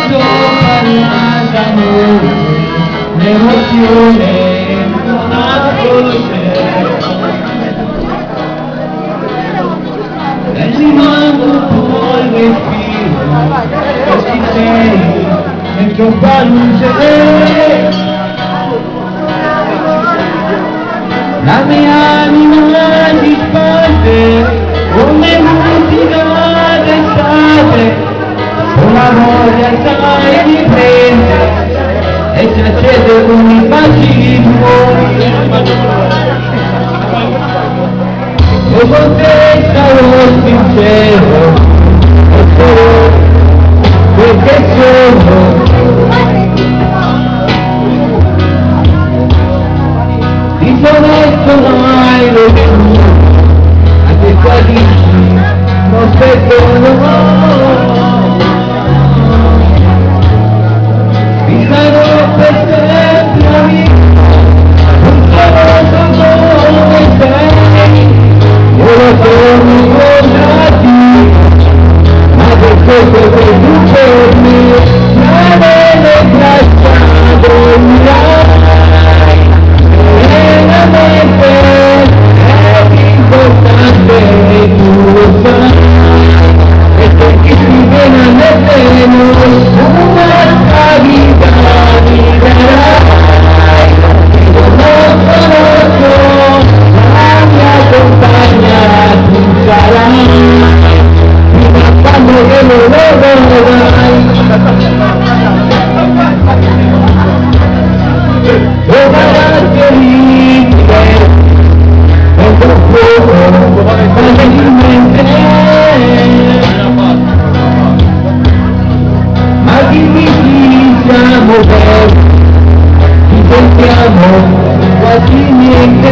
posso parlare d'amore, l'emozione non ha voce, e rimango poi il respiro, così sei, e troppa luce. La mia anima si spande come musica d'estate, con la voglia sai di prendere e si accende con i baci tuoi. E con te sarò sincero, perché sono disonesta mai lo più, anche qua dici, non perdono. Mi sarò per sempre amico, non sarò come sei, io lo sono incontrati, ma per questo che tu per me, non è le braccia dormirai. Veramente è importante e tu lo sai, e se chi si viene nel treno un'altra vita mi darai. Io non conosco la mia compagna, tu sarai, fino a quando che non lo vorrai. Ma dimmi siamo bene, ci sentiamo quasi niente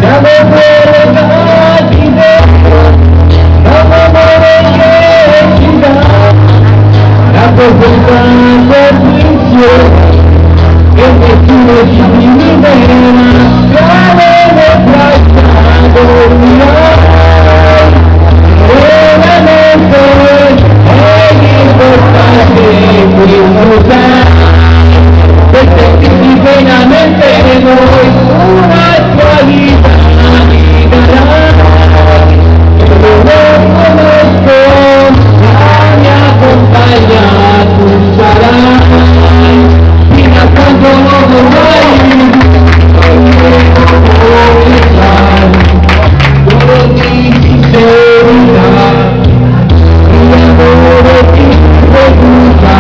siamo collegati dentro da un amore che ci dà la profondità insieme che nessuno ci dividerà, tra le braccia dormirai. Veramente è importante questo sai, per sentirti pienamente noi una tua vita mi darai. Io non conosco la mia compagna, tu sarai, fino a quando non vorrai, solo di sincerità, il amore ti produca,